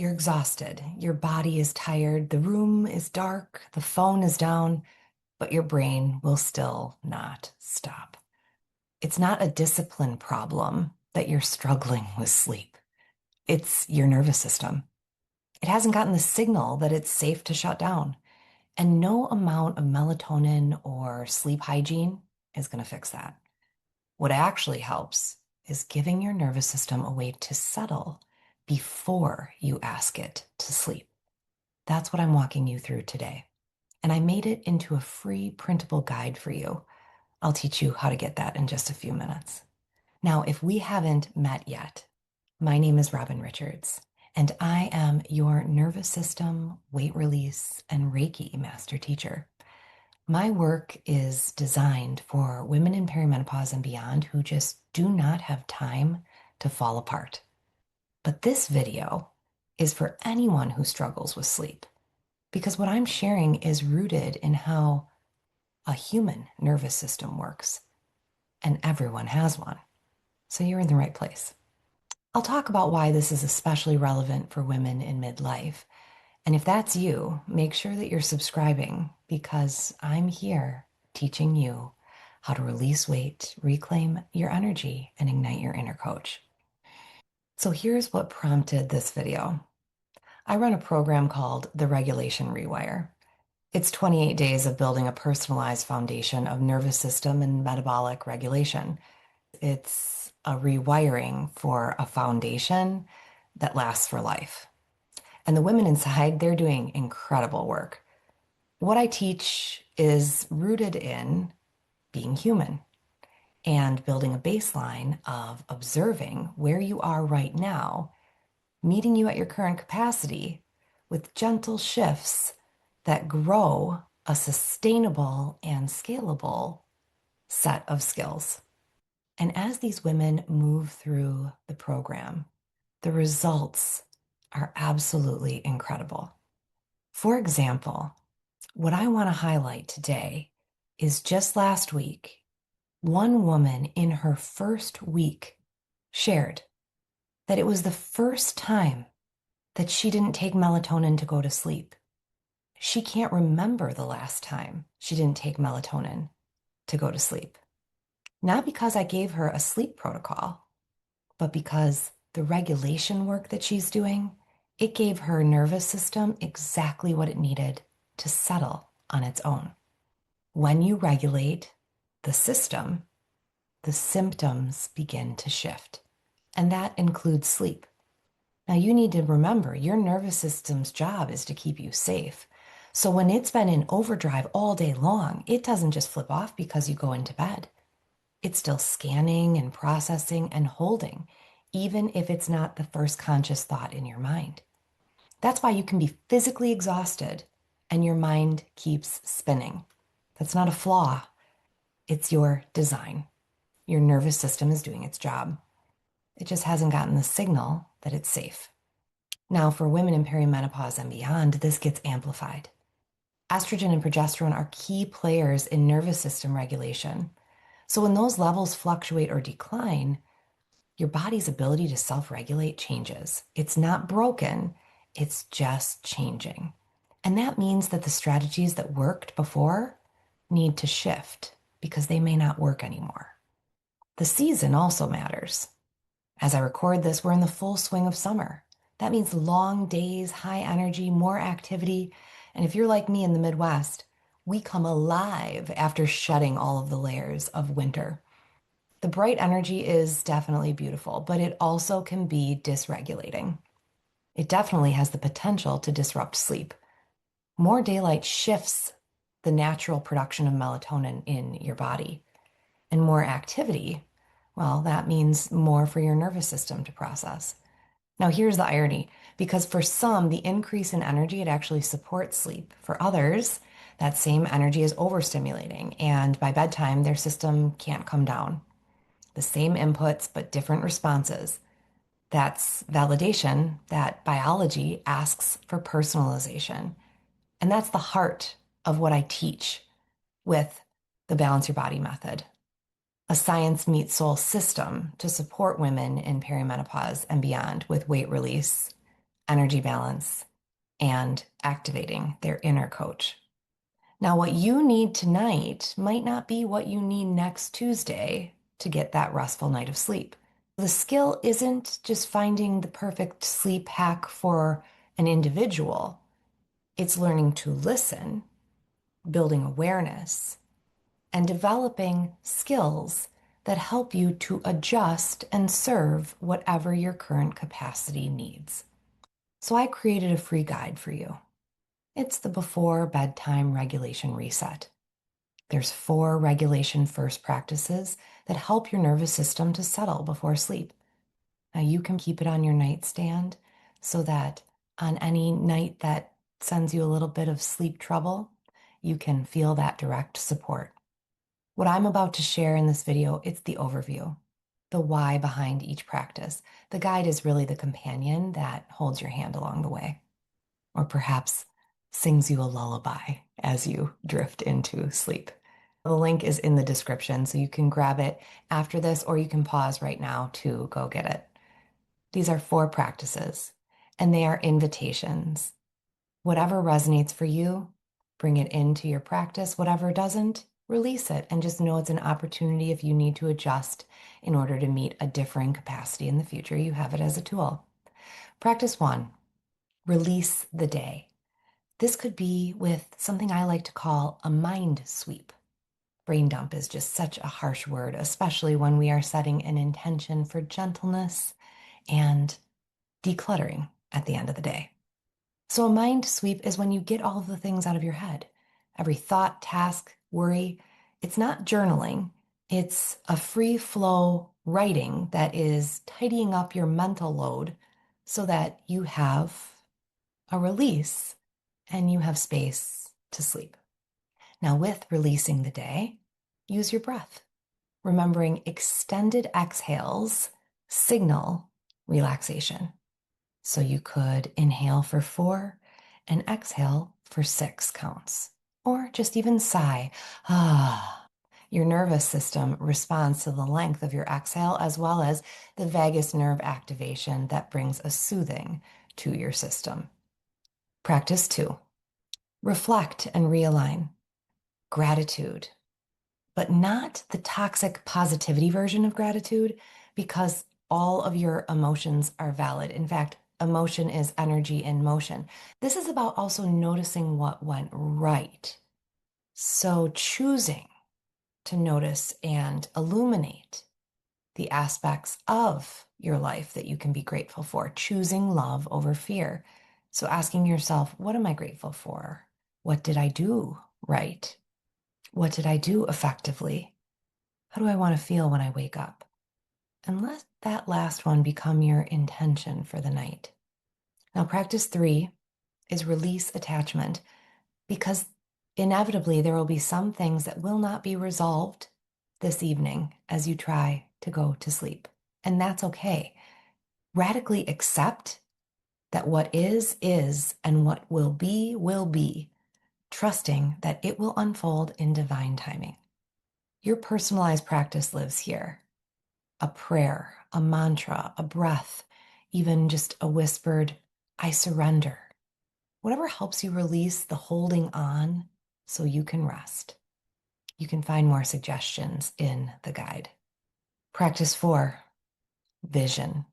you're exhausted, your body is tired, the room is dark, the phone is down, but your brain will still not stop. It's not a discipline problem that you're struggling with sleep. It's your nervous system. It hasn't gotten the signal that it's safe to shut down. And no amount of melatonin or sleep hygiene is going to fix that. What actually helps is giving your nervous system a way to settle before you ask it to sleep. That's what I'm walking you through today. And I made it into a free printable guide for you. I'll teach you how to get that in just a few minutes. Now, if we haven't met yet, my name is Robin Richards, and I am your nervous system, weight release, and Reiki master teacher. My work is designed for women in perimenopause and beyond who just do not have time to fall apart. But this video is for anyone who struggles with sleep, because what I'm sharing is rooted in how a human nervous system works, and everyone has one. So you're in the right place. I'll talk about why this is especially relevant for women in midlife. And if that's you, make sure that you're subscribing because I'm here teaching you how to release weight, reclaim your energy, and ignite your inner coach. So here's what prompted this video. I run a program called the Regulation Rewire. It's 28 days of building a personalized foundation of nervous system and metabolic regulation. It's a rewiring for a foundation that lasts for life. And the women inside, they're doing incredible work. What I teach is rooted in being human and building a baseline of observing where you are right now, meeting you at your current capacity with gentle shifts that grow a sustainable and scalable set of skills. And as these women move through the program, the results are absolutely incredible. For example, what I want to highlight today is just last week, one woman in her first week shared that it was the first time that she didn't take melatonin to go to sleep. She can't remember the last time she didn't take melatonin to go to sleep. Not because I gave her a sleep protocol, but because the regulation work that she's doing, it gave her nervous system exactly what it needed to settle on its own. When you regulate the system, the symptoms begin to shift, and that includes sleep. Now, you need to remember your nervous system's job is to keep you safe. So when it's been in overdrive all day long, it doesn't just flip off because you go into bed. It's still scanning and processing and holding, even if it's not the first conscious thought in your mind. That's why you can be physically exhausted and your mind keeps spinning. That's not a flaw. It's your design. Your nervous system is doing its job. It just hasn't gotten the signal that it's safe. Now, for women in perimenopause and beyond, this gets amplified. Estrogen and progesterone are key players in nervous system regulation. So when those levels fluctuate or decline, your body's ability to self-regulate changes. It's not broken, it's just changing. And that means that the strategies that worked before need to shift because they may not work anymore. The season also matters. As I record this, we're in the full swing of summer. That means long days, high energy, more activity. And if you're like me in the Midwest, we come alive after shedding all of the layers of winter. The bright energy is definitely beautiful, but it also can be dysregulating. It definitely has the potential to disrupt sleep. More daylight shifts the natural production of melatonin in your body. And more activity, well, that means more for your nervous system to process. Now, here's the irony, because for some, the increase in energy, it actually supports sleep. For others, that same energy is overstimulating, and by bedtime, their system can't come down. The same inputs, but different responses. That's validation that biology asks for personalization. And that's the heart of what I teach with the Balance Your Body method, a science meets soul system to support women in perimenopause and beyond with weight release, energy balance, and activating their inner coach. Now, what you need tonight might not be what you need next Tuesday to get that restful night of sleep. The skill isn't just finding the perfect sleep hack for an individual. It's learning to listen, building awareness, and developing skills that help you to adjust and serve whatever your current capacity needs. So I created a free guide for you. It's the Before Bedtime Regulation Reset. There's 4 regulation first practices that help your nervous system to settle before sleep. Now you can keep it on your nightstand so that on any night that sends you a little bit of sleep trouble, you can feel that direct support. What I'm about to share in this video, it's the overview, the why behind each practice. The guide is really the companion that holds your hand along the way, or perhaps sings you a lullaby as you drift into sleep. The link is in the description, so you can grab it after this, or you can pause right now to go get it. These are 4 practices, and they are invitations. Whatever resonates for you, bring it into your practice. Whatever doesn't, release it and just know it's an opportunity if you need to adjust in order to meet a differing capacity in the future. You have it as a tool. Practice 1, release the day. This could be with something I like to call a mind sweep. Brain dump is just such a harsh word, especially when we are setting an intention for gentleness and decluttering at the end of the day. So a mind sweep is when you get all of the things out of your head. Every thought, task, worry. It's not journaling. It's a free flow writing that is tidying up your mental load so that you have a release and you have space to sleep. Now, with releasing the day, use your breath. Remembering extended exhales signal relaxation. So you could inhale for 4 and exhale for 6 counts, or just even sigh. Ah. Your nervous system responds to the length of your exhale as well as the vagus nerve activation that brings a soothing to your system. Practice 2, reflect and realign. Gratitude, but not the toxic positivity version of gratitude, because all of your emotions are valid. In fact, emotion is energy in motion. This is about also noticing what went right. So choosing to notice and illuminate the aspects of your life that you can be grateful for, choosing love over fear. So asking yourself, what am I grateful for? What did I do right? What did I do effectively? How do I want to feel when I wake up? And let that last one become your intention for the night. Now, practice 3 is release attachment, because inevitably there will be some things that will not be resolved this evening as you try to go to sleep. And that's okay. Radically accept that what is, and what will be, trusting that it will unfold in divine timing. Your personalized practice lives here. A prayer, a mantra, a breath, even just a whispered, I surrender. Whatever helps you release the holding on so you can rest. You can find more suggestions in the guide. Practice 4, vision.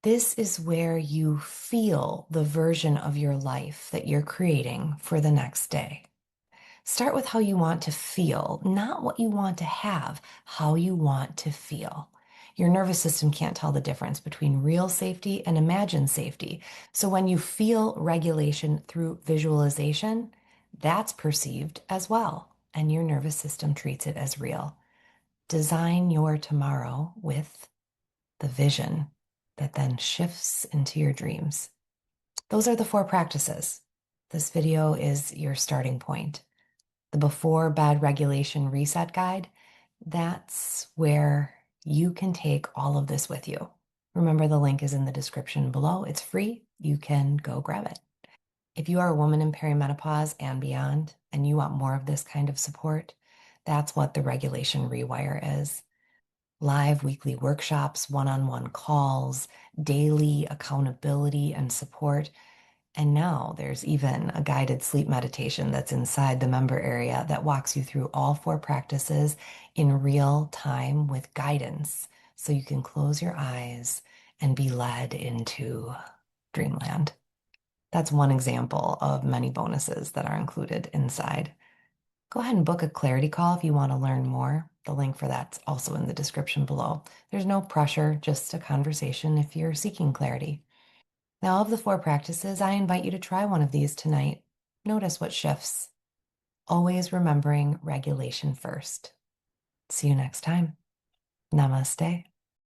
This is where you feel the version of your life that you're creating for the next day. Start with how you want to feel, not what you want to have, how you want to feel. Your nervous system can't tell the difference between real safety and imagined safety. So when you feel regulation through visualization, that's perceived as well, and your nervous system treats it as real. Design your tomorrow with the vision that then shifts into your dreams. Those are the 4 practices. This video is your starting point. The Before Bed Regulation Reset Guide, that's where you can take all of this with you. Remember, the link is in the description below. It's free. You can go grab it. If you are a woman in perimenopause and beyond, and you want more of this kind of support, that's what the Regulation Rewire is. live weekly workshops, one-on-one calls, daily accountability and support. And now there's even a guided sleep meditation that's inside the member area that walks you through all four practices in real time with guidance. So you can close your eyes and be led into dreamland. That's one example of many bonuses that are included inside. Go ahead and book a clarity call if you want to learn more. The link for that's also in the description below. There's no pressure, just a conversation if you're seeking clarity. Now, of the four practices, I invite you to try one of these tonight. Notice what shifts. Always remembering regulation first. See you next time. Namaste.